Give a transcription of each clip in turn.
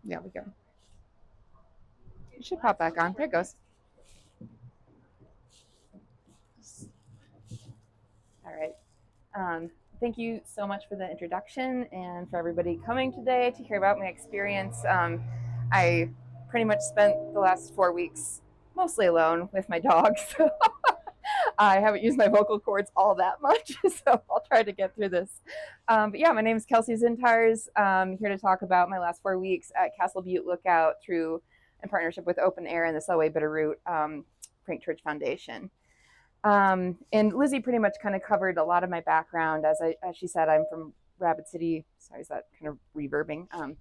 Yeah, we go. It should pop back on. There it goes. All right. Thank you so much for the introduction and for everybody coming today to hear about my experience. I pretty much spent the last 4 weeks mostly alone with my dog, so I haven't used my vocal cords all that much, so I'll try to get through this. But yeah, my name is Kelsey Dzintars. I'm here to talk about my last 4 weeks at Castle Butte Lookout through in partnership with Open Air and the Selway Bitterroot Frank Church Foundation. And Lizzie pretty much kind of covered a lot of my background. As she said, I'm from Rapid City. Sorry, is that kind of reverbing? I'm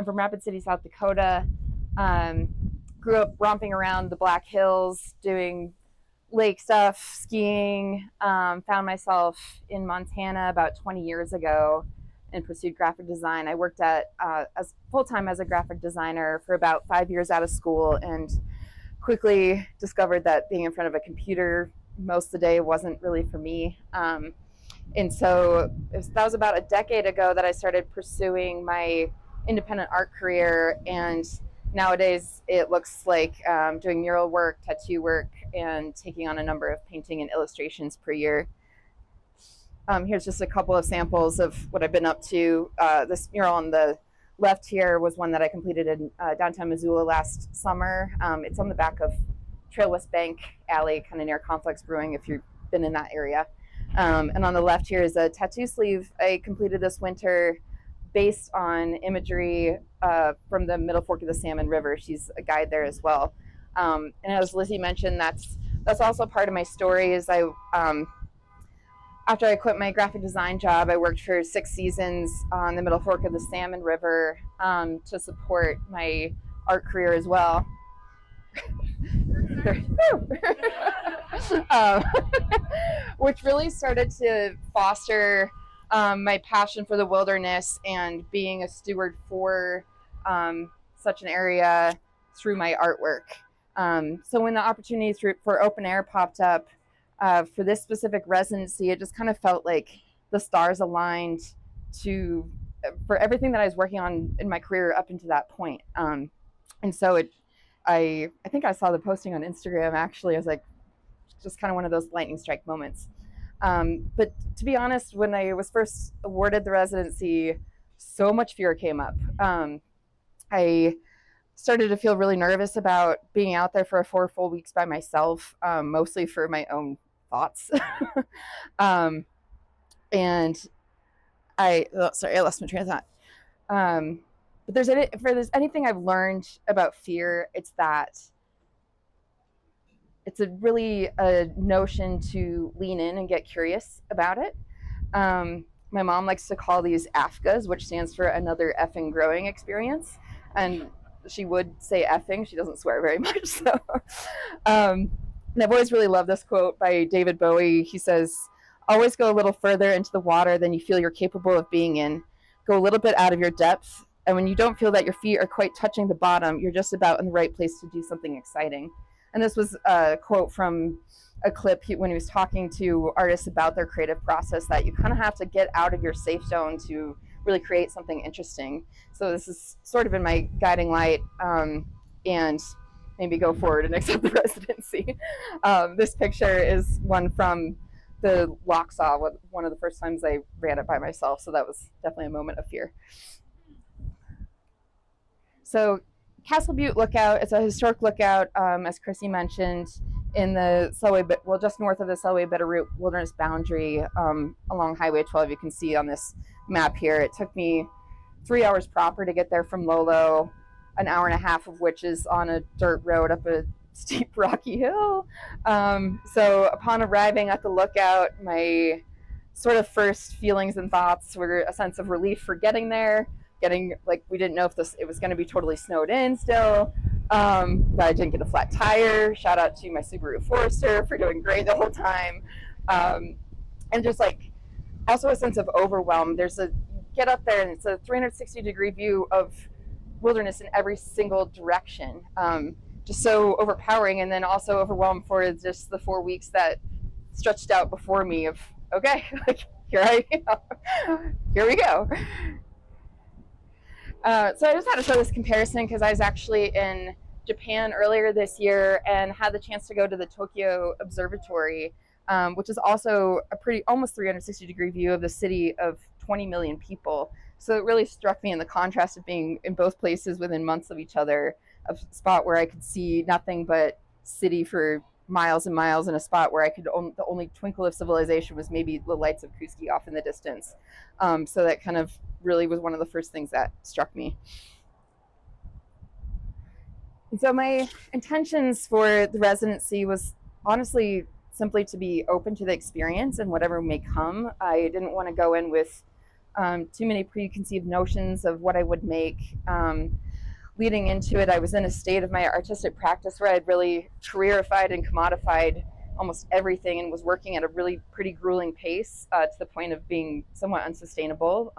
from Rapid City, South Dakota. Grew up romping around the Black Hills, doing lake stuff, skiing. Found myself in Montana about 20 years ago and pursued graphic design. I worked at as full-time as a graphic designer for about 5 years out of school, and quickly discovered that being in front of a computer most of the day wasn't really for me. And so that was about a decade ago that I started pursuing my independent art career. And nowadays it looks like doing mural work, tattoo work, and taking on a number of painting and illustrations per year. Here's just a couple of samples of what I've been up to. This mural on the left here was one that I completed in downtown Missoula last summer. It's on the back of Trail West Bank Alley, kind of near Complex Brewing, if you've been in that area. And on the left here is a tattoo sleeve I completed this winter based on imagery from the Middle Fork of the Salmon River. She's a guide there as well. And as Lizzie mentioned, that's also part of my story. Is after I quit my graphic design job, I worked for 6 seasons on the Middle Fork of the Salmon River to support my art career as well. Which really started to foster my passion for the wilderness and being a steward for such an area through my artwork. So when the opportunity for Open Air popped up for this specific residency, it just kind of felt like the stars aligned for everything that I was working on in my career up until that point. And so I think I saw the posting on Instagram, actually. I was like, just kind of one of those lightning strike moments. But to be honest, when I was first awarded the residency, so much fear came up. I started to feel really nervous about being out there for 4 full weeks by myself, mostly for my own thoughts. And I lost my train of thought. But if there's anything I've learned about fear, it's that it's really a notion to lean in and get curious about it. My mom likes to call these AFGAs, which stands for another effing growing experience. And she would say effing. She doesn't swear very much. So, and I've always really loved this quote by David Bowie. He says, "Always go a little further into the water than you feel you're capable of being in. Go a little bit out of your depth. And when you don't feel that your feet are quite touching the bottom, you're just about in the right place to do something exciting." And this was a quote from a clip when he was talking to artists about their creative process, that you kind of have to get out of your safe zone to really create something interesting. So this is sort of in my guiding light, and maybe go forward and accept the residency. This picture is one from the lock saw, one of the first times I ran it by myself. So that was definitely a moment of fear. So Castle Butte Lookout, it's a historic lookout, as Chrissy mentioned, in the Selway, just north of the Selway Bitterroot wilderness boundary, along Highway 12. You can see on this map here. It took me 3 hours proper to get there from Lolo, an hour and a half of which is on a dirt road up a steep rocky hill. So upon arriving at the lookout, my sort of first feelings and thoughts were a sense of relief for getting there. We didn't know if it was going to be totally snowed in still, but I didn't get a flat tire. Shout out to my Subaru Forester for doing great the whole time. And just also a sense of overwhelm. Get up there and it's a 360-degree view of wilderness in every single direction. Just so overpowering, and then also overwhelmed for just the 4 weeks that stretched out before me of, okay, here we go. So I just had to show this comparison because I was actually in Japan earlier this year and had the chance to go to the Tokyo Observatory, which is also a pretty almost 360-degree view of the city of 20 million people. So it really struck me in the contrast of being in both places within months of each other, a spot where I could see nothing but city for miles and miles, in a spot where I could the only twinkle of civilization was maybe the lights of Kuski off in the distance. So that kind of really was one of the first things that struck me. And so my intentions for the residency was honestly simply to be open to the experience and whatever may come. I didn't want to go in with too many preconceived notions of what I would make. Leading into it, I was in a state of my artistic practice where I'd really careerified and commodified almost everything and was working at a really pretty grueling pace, to the point of being somewhat unsustainable,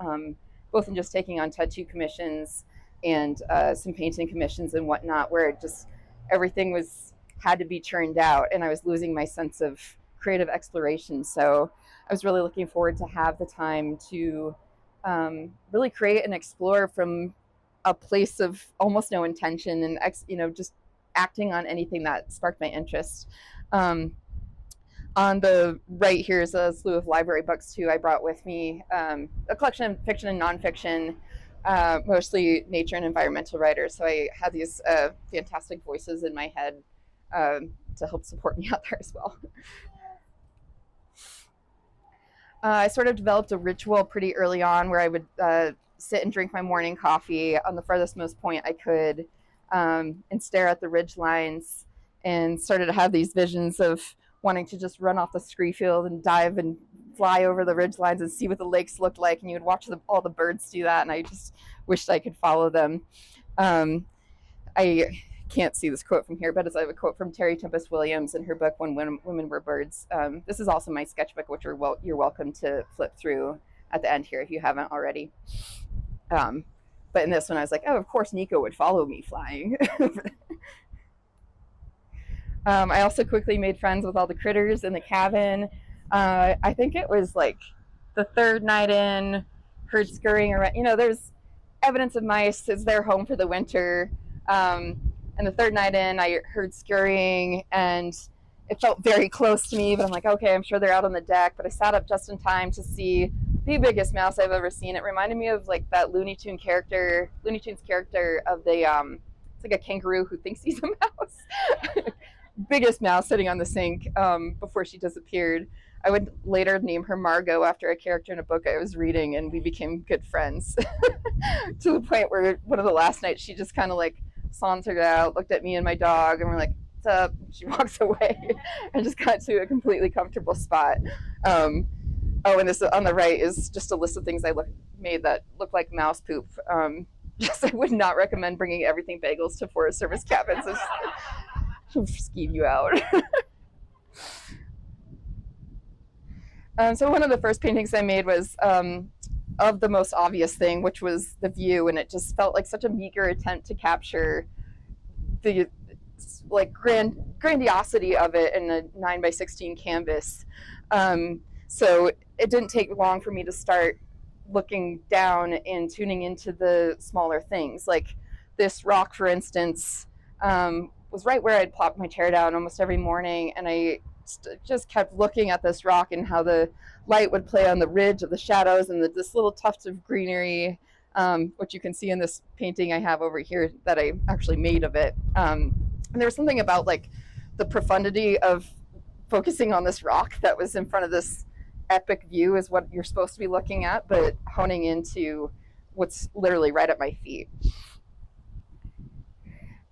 both in just taking on tattoo commissions and some painting commissions and whatnot, where it just everything had to be churned out, and I was losing my sense of creative exploration. So I was really looking forward to have the time to really create and explore from a place of almost no intention, and just acting on anything that sparked my interest. On the right here is a slew of library books too I brought with me, a collection of fiction and nonfiction, mostly nature and environmental writers. So I had these fantastic voices in my head to help support me out there as well. I sort of developed a ritual pretty early on where I would sit and drink my morning coffee on the farthest most point I could, and stare at the ridge lines, and started to have these visions of wanting to just run off the scree field and dive and fly over the ridge lines and see what the lakes looked like. And you would watch all the birds do that, and I just wished I could follow them. I can't see this quote from here, but it's a quote from Terry Tempest Williams in her book When Women Were Birds. This is also my sketchbook, which you're welcome to flip through at the end here if you haven't already. But in this one, I was like, oh, of course Neko would follow me flying. I also quickly made friends with all the critters in the cabin. I think it was like the third night in, heard scurrying around. There's evidence of mice. It's their home for the winter. And the third night in, I heard scurrying, and it felt very close to me, but I'm like, okay, I'm sure they're out on the deck. But I sat up just in time to see the biggest mouse I've ever seen. It reminded me of like that Looney Tunes character of the, it's like a kangaroo who thinks he's a mouse. Biggest mouse sitting on the sink before she disappeared. I would later name her Margot after a character in a book I was reading, and we became good friends to the point where one of the last nights she just kind of like sauntered out, looked at me and my dog, and we're like, what's up? She walks away and just got to a completely comfortable spot. And this on the right is just a list of things I made that look like mouse poop. Just I would not recommend bringing everything bagels to Forest Service cabins. She'll skeeve you out. So one of the first paintings I made was of the most obvious thing, which was the view, and it just felt like such a meager attempt to capture the like grandiosity of it in a 9x16 canvas. So it didn't take long for me to start looking down and tuning into the smaller things. Like this rock, for instance, was right where I'd plop my chair down almost every morning, and I just kept looking at this rock and how the light would play on the ridge of the shadows and this little tuft of greenery, which you can see in this painting I have over here that I actually made of it. And there was something about like the profundity of focusing on this rock that was in front of this epic view is what you're supposed to be looking at, but honing into what's literally right at my feet.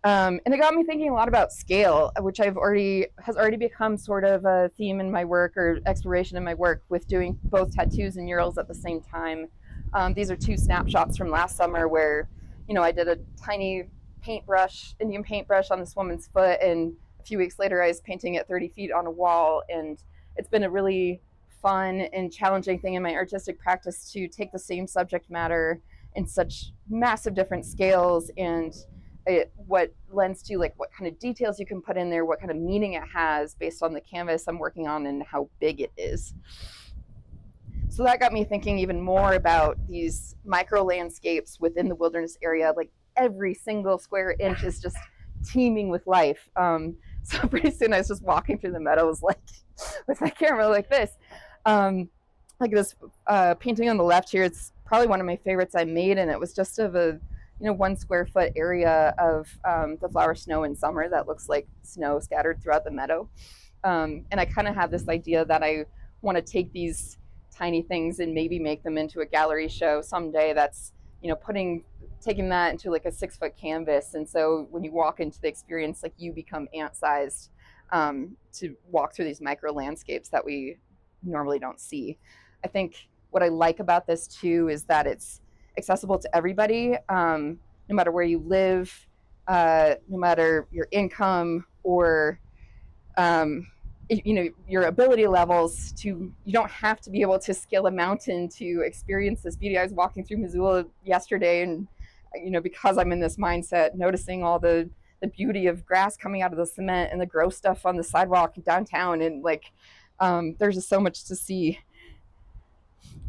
And it got me thinking a lot about scale, which has already become sort of a theme in my work, or exploration in my work, with doing both tattoos and murals at the same time. These are two snapshots from last summer where, I did a tiny Indian paintbrush on this woman's foot, and a few weeks later I was painting it 30 feet on a wall. And it's been a really fun and challenging thing in my artistic practice to take the same subject matter in such massive different scales, and what lends to like what kind of details you can put in there, what kind of meaning it has based on the canvas I'm working on and how big it is. So that got me thinking even more about these micro landscapes within the wilderness area. Like every single square inch is just teeming with life. So pretty soon I was just walking through the meadows like with my camera like this. Like this painting on the left here, it's probably one of my favorites I made, and it was just of a 1 square foot area of the flower snow in summer that looks like snow scattered throughout the meadow. And I kind of have this idea that I want to take these tiny things and maybe make them into a gallery show someday. That's taking that into like a 6-foot canvas, and so when you walk into the experience, like you become ant-sized to walk through these micro landscapes that we normally don't see. I think what I like about this too is that it's accessible to everybody, no matter where you live, no matter your income or your ability levels. You don't have to be able to scale a mountain to experience this beauty. I was walking through Missoula yesterday, and because I'm in this mindset, noticing all the beauty of grass coming out of the cement and the gross stuff on the sidewalk downtown, and there's just so much to see.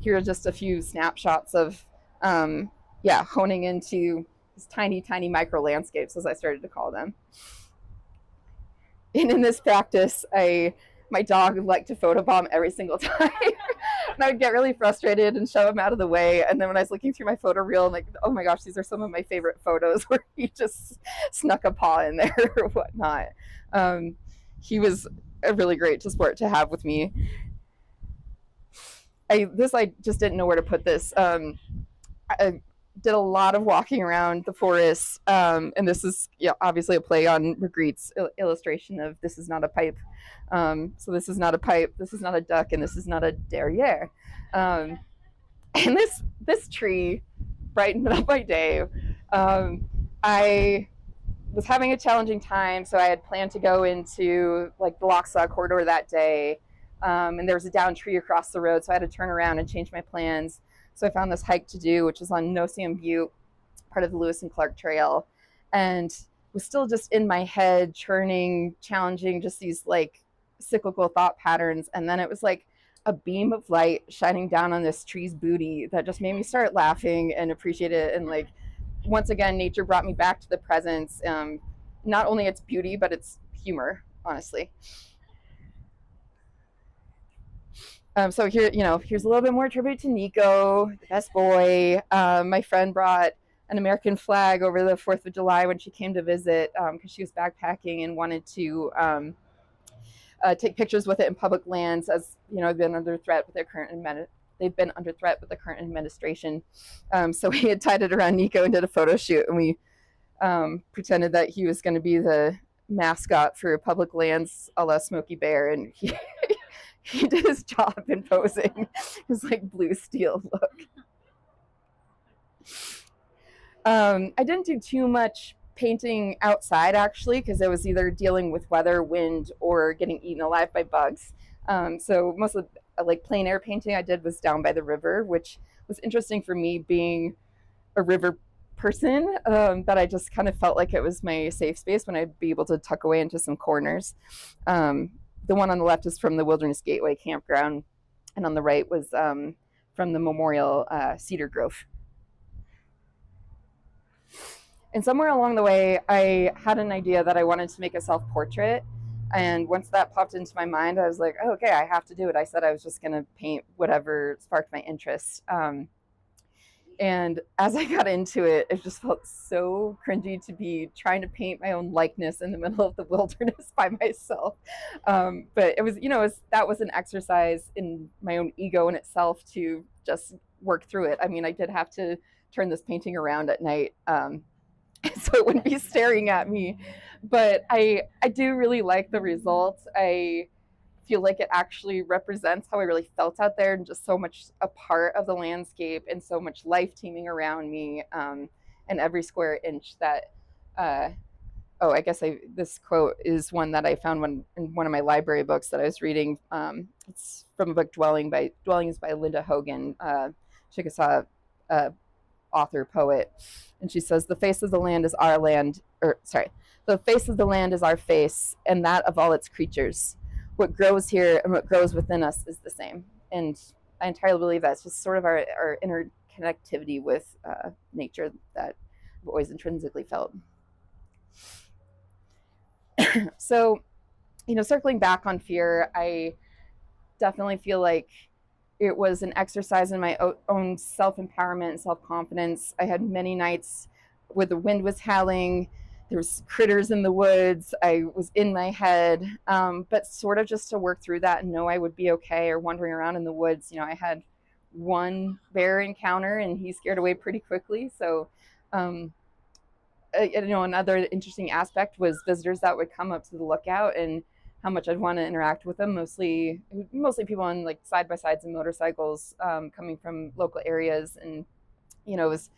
Here are just a few snapshots of honing into these tiny micro landscapes, as I started to call them. And in this practice, my dog would like to photobomb every single time. And I would get really frustrated and shove him out of the way. And then when I was looking through my photo reel, I'm like, oh my gosh, these are some of my favorite photos where he just snuck a paw in there or whatnot. He was a really great sport to have with me. I just didn't know where to put this. I did a lot of walking around the forest, and this is obviously a play on Magritte's illustration of "This is not a pipe." So this is not a pipe, this is not a duck, and this is not a derriere. And this tree brightened up my day. I was having a challenging time, so I had planned to go into like the Lochsa corridor that day, and there was a downed tree across the road, so I had to turn around and change my plans. So I found this hike to do, which was on Nosium Butte, part of the Lewis and Clark Trail, and was still just in my head, churning, challenging, just these like cyclical thought patterns. And then it was like a beam of light shining down on this tree's booty that just made me start laughing and appreciate it. And like, once again, nature brought me back to the presence, not only its beauty, but its humor, honestly. So here, here's a little bit more tribute to Neko, the best boy. My friend brought an American flag over the 4th of July when she came to visit, because she was backpacking and wanted to take pictures with it in public lands, as they've been under threat with their current administration. So we had tied it around Neko and did a photo shoot, and we pretended that he was going to be the mascot for public lands a la Smokey Bear, and he did his job in posing. His like blue steel look. I didn't do too much painting outside, actually, because I was either dealing with weather, wind, or getting eaten alive by bugs. So most of the like plein air painting I did was down by the river, which was interesting for me being a river person, that I just kind of felt like it was my safe space when I'd be able to tuck away into some corners. The one on the left is from the Wilderness Gateway campground, and on the right was from the Memorial Cedar Grove. And somewhere along the way, I had an idea that I wanted to make a self-portrait. And once that popped into my mind, I was like, oh, okay, I have to do it. I said I was just going to paint whatever sparked my interest. And as I got into it, it just felt so cringy to be trying to paint my own likeness in the middle of the wilderness by myself. But it was, that was an exercise in my own ego in itself to just work through it. I mean, I did have to turn this painting around at night, so it wouldn't be staring at me. But I do really like the results. I feel like it actually represents how I really felt out there, and just so much a part of the landscape and so much life teeming around me, and every square inch that I guess this quote is one that I found in one of my library books that I was reading. It's from a book, Dwelling is by Linda Hogan, Chickasaw author, poet. And she says, the face of the land is our land, the face of the land is our face, and that of all its creatures. What grows here and what grows within us is the same. And I entirely believe that's just sort of our interconnectivity with nature that I've always intrinsically felt. So, circling back on fear, I definitely feel like it was an exercise in my own self-empowerment and self-confidence. I had many nights where the wind was howling, there was critters in the woods, I was in my head, but sort of just to work through that and know I would be okay, or wandering around in the woods. I had one bear encounter and he scared away pretty quickly. So another interesting aspect was visitors that would come up to the lookout, and how much I'd want to interact with them. Mostly people on like side by sides and motorcycles, coming from local areas, and it was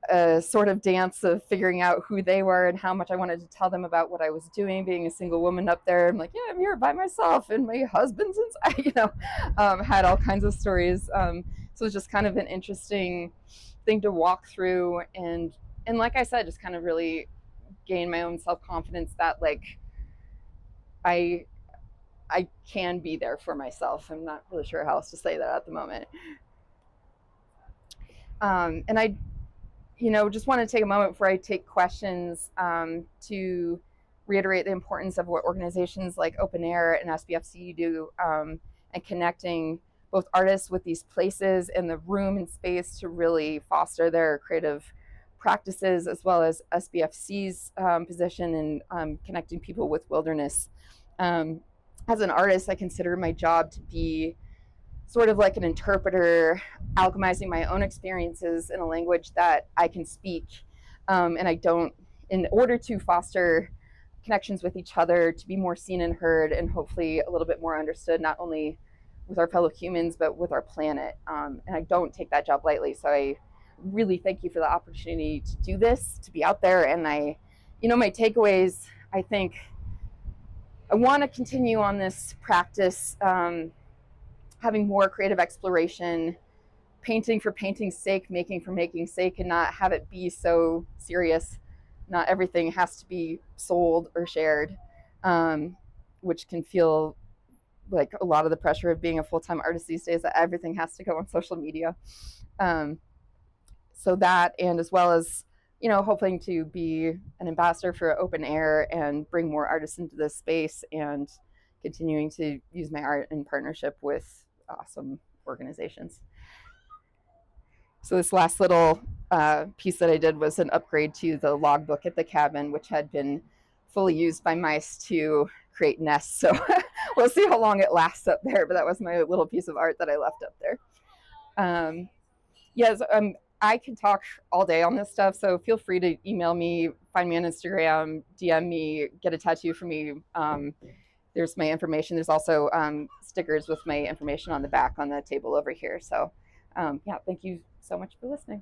a sort of dance of figuring out who they were and how much I wanted to tell them about what I was doing. Being a single woman up there, I'm like, yeah, I'm here by myself, and my husband's inside. Had all kinds of stories. So it's just kind of an interesting thing to walk through, and like I said, just kind of really gain my own self-confidence that like I can be there for myself. I'm not really sure how else to say that at the moment. And I just want to take a moment before I take questions, to reiterate the importance of what organizations like Open Air and SBFC do, and connecting both artists with these places and the room and space to really foster their creative practices, as well as SBFC's position in connecting people with wilderness. As an artist, I consider my job to be sort of like an interpreter, alchemizing my own experiences in a language that I can speak. And I don't, in order to foster connections with each other, to be more seen and heard, and hopefully a little bit more understood, not only with our fellow humans, but with our planet. And I don't take that job lightly. So I really thank you for the opportunity to do this, to be out there. And my takeaways, I think I want to continue on this practice, having more creative exploration, painting for painting's sake, making for making's sake, and not have it be so serious. Not everything has to be sold or shared, which can feel like a lot of the pressure of being a full-time artist these days, that everything has to go on social media. So that, and as well as, hoping to be an ambassador for Open Air and bring more artists into this space, and continuing to use my art in partnership with awesome organizations. So this last little piece that I did was an upgrade to the logbook at the cabin, which had been fully used by mice to create nests. So we'll see how long it lasts up there, but that was my little piece of art that I left up there. Yes, I could talk all day on this stuff, so feel free to email me, find me on Instagram, DM me, get a tattoo from me. There's my information. There's also stickers with my information on the back on the table over here. So yeah, thank you so much for listening.